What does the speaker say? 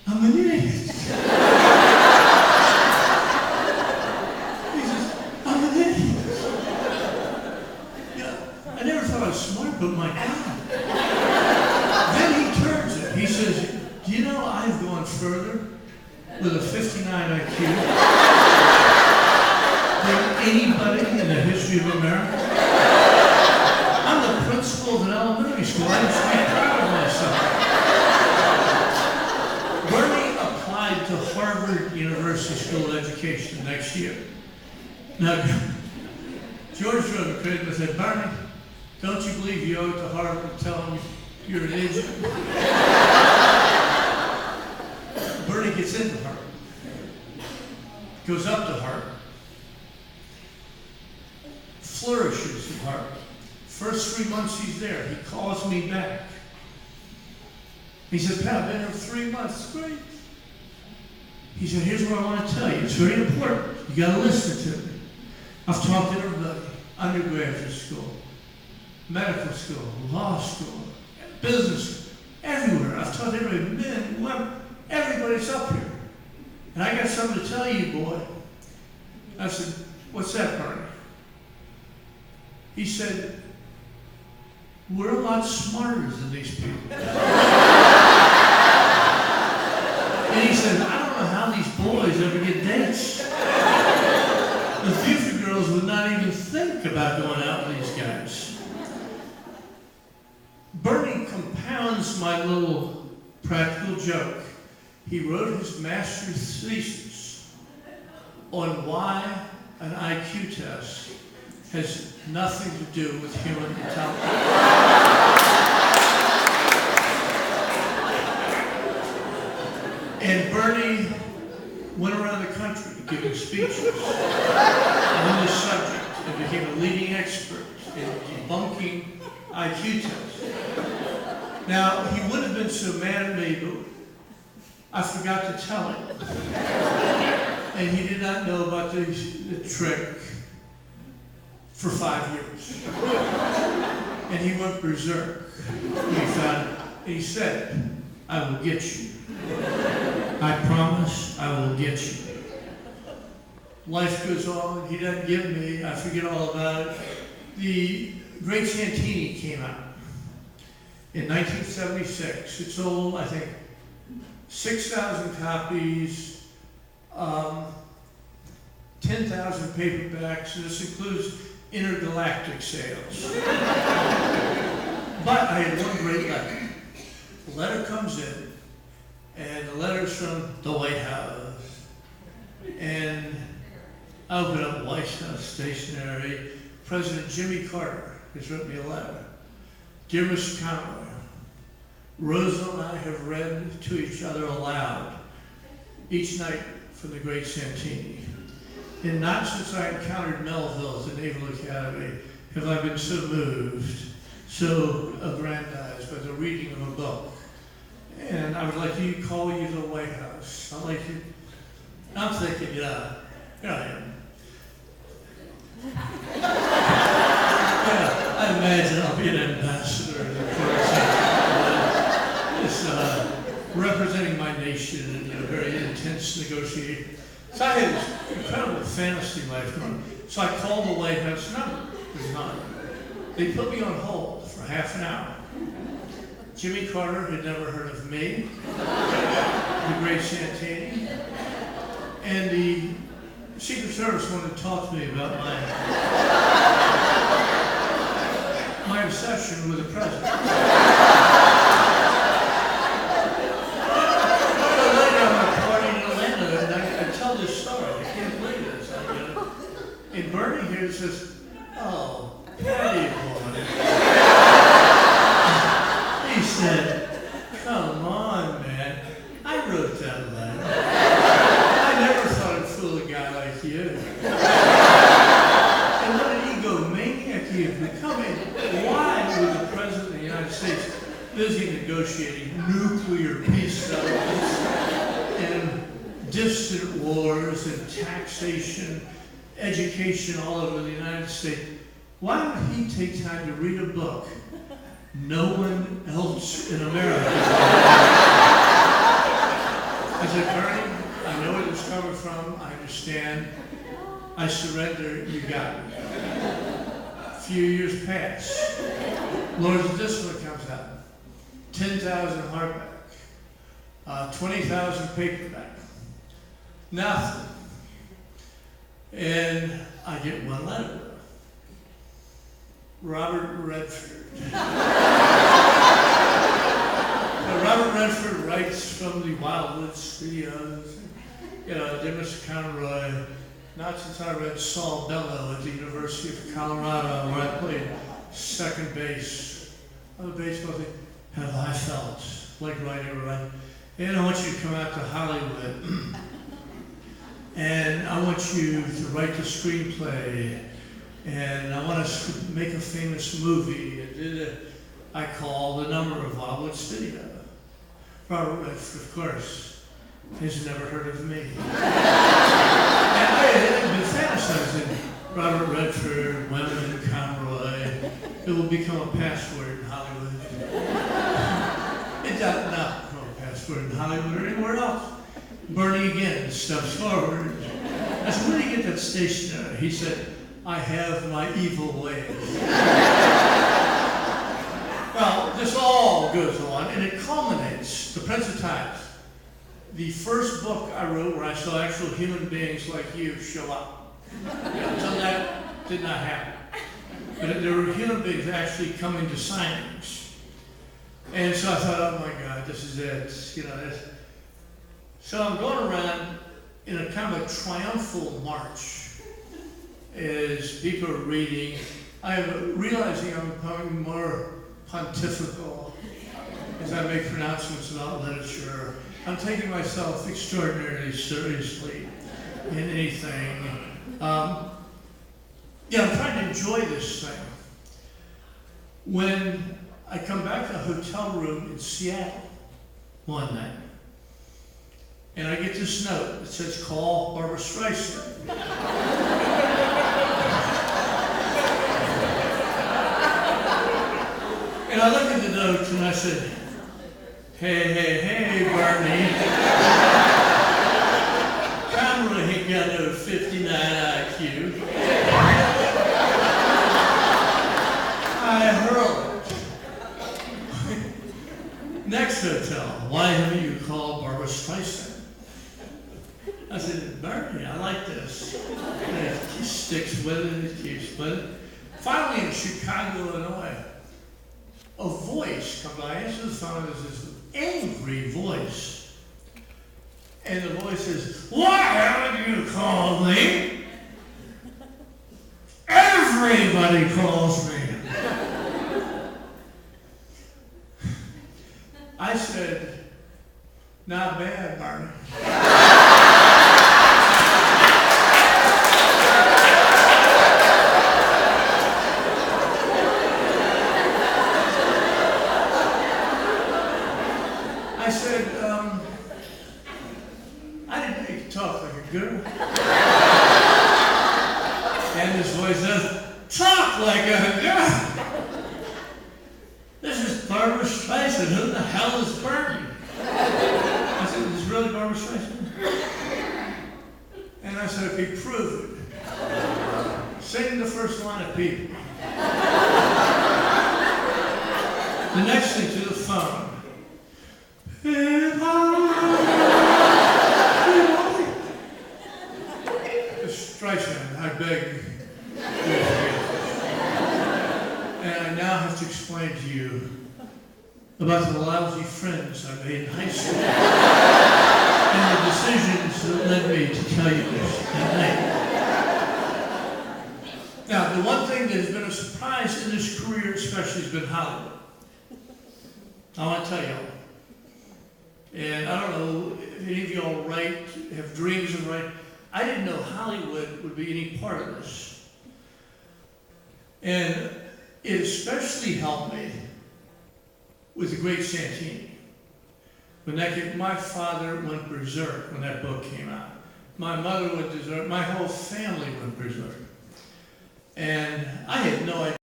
I'm an idiot. He says, I'm an idiot. Yeah, I never thought I was smart, but my God. Then he turns it. He says, do you know I've gone further with a 59 IQ than anybody in the history of America? I'm the principal of an elementary school. I should be proud of myself. Bernie applied to Harvard University School of Education next year. Now, George wrote a critic and said, Bernie, don't you believe you owe it to Harvard and tell him you're an idiot? Bernie gets into Harvard, goes up to Harvard, flourishes at Harvard. First 3 months he's there, he calls me back. He said, Pat, I've been here 3 months, great. He said, here's what I want to tell you, it's very important, you got to listen to me. I've talked to everybody, undergraduate school, medical school, law school, business school, everywhere. I've talked to everybody, men, women, everybody's up here. And I got something to tell you, boy. I said, what's that, Bernie? He said, we're a lot smarter than these people. And he said, I don't know how these boys ever get dates. The future girls would not even think about going out with these guys. Bernie compounds my little practical joke. He wrote his master's thesis on why an IQ test has nothing to do with human intelligence. And Bernie went around the country giving speeches on this subject and became a leading expert in debunking IQ tests. Now, he would have been so mad at me, but I forgot to tell him. And he did not know about the trick for 5 years. And he went berserk. He found it. And he said, I will get you. I promise I will get you. Life goes on. He doesn't give me. I forget all about it. The Great Santini came out in 1976. It sold, I think, 6,000 copies, 10,000 paperbacks, and this includes intergalactic sales. But I had one great letter. The letter comes in, and the letter's from the White House. And I open up White House stationery. President Jimmy Carter has written me a letter. Dear Mr. Conroy, Rosa and I have read to each other aloud each night from the Great Santini. And not since I encountered Melville at the Naval Academy have I been so moved, so aggrandized by the reading of a book. And I would like to call you to the White House. I'd like you, I'm thinking, yeah, here I am. Yeah, I imagine I'll be an ambassador in the course representing my nation in a very intense negotiation. So I had this incredible fantasy life going. So I called the White House number. It was not. They put me on hold for half an hour. Jimmy Carter had never heard of me, the Great Santini, and the Secret Service wanted to talk to me about my obsession with the president. So later I'm at a party in Atlanta, and I tell this story. I can't believe this. And Bernie here says, "Oh, Patty boy." He said, "Come on, man. I wrote that letter. I never thought I'd fool a guy like you." And what an egomaniac you become. Why would the President of the United States, busy negotiating nuclear peace settlements and distant wars and taxation, education all over the United States, why would he take time to read a book no one else in America? surrender, you got me. A few years pass. Lords of Discipline comes out. 10,000 hardback. 20,000 paperback. Nothing. And I get one letter. Robert Redford. Robert Redford writes from the Wildwood Studios. Dear Mr. Conroy, not since I read Saul Bellow at the University of Colorado, where I played second base on the baseball team, have I felt like writing a writer. And I want you to come out to Hollywood. And I want you to write the screenplay. And I want us to make a famous movie. I called the number of Wildwood Studio. Robert Redford, of course, has never heard of me. And I had been fantasizing. Robert Redford, women, Conroy. It will become a password in Hollywood. It does not become a password in Hollywood or anywhere else. Bernie again steps forward. I said, where did you get that stationery? He said, I have my evil ways. Well, this all goes on, and it culminates. The Prince of Tides, the first book I wrote where I saw actual human beings like you show up. Until that did not happen. But there were human beings actually coming to signings. And so I thought, oh my God, this is it. So I'm going around in a kind of a triumphal march as people are reading. I'm realizing I'm becoming more pontifical as I make pronouncements about literature. I'm taking myself extraordinarily seriously in anything. I'm trying to enjoy this thing. When I come back to a hotel room in Seattle one night, and I get this note that says, call Barbara Streisand. And I look at the note and I said, hey, Barney. Conroy ain't got no 59 IQ. I hurl it. Next hotel, why haven't you called Barbara Streisand? I said, Bernie, I like this. And he sticks with it, he keeps with it. Finally, in Chicago, Illinois, a voice comes by. I answer the phone, there's this angry voice. And the voice says, why haven't you called me? Everybody calls me. I said, not bad, Barney. I said, I didn't think you talk like a girl. And this voice says, talk like a girl. This is Barbara Streisand. Who the hell is Bernie? I said, is this really Barbara Streisand? And I said, okay, prove it. Sing the first line of People. The next thing to the phone. Streisand, I beg. And I now have to explain to you about the lousy friends I made in high school and the decisions that led me to tell you this tonight. Now, the one thing that has been a surprise in this career especially has been Hollywood. I want to tell you all. And I don't know if any of y'all write, have dreams of writing. I didn't know Hollywood would be any part of this. And it especially helped me with The Great Santini. My father went berserk when that book came out. My mother went berserk. My whole family went berserk. And I had no idea.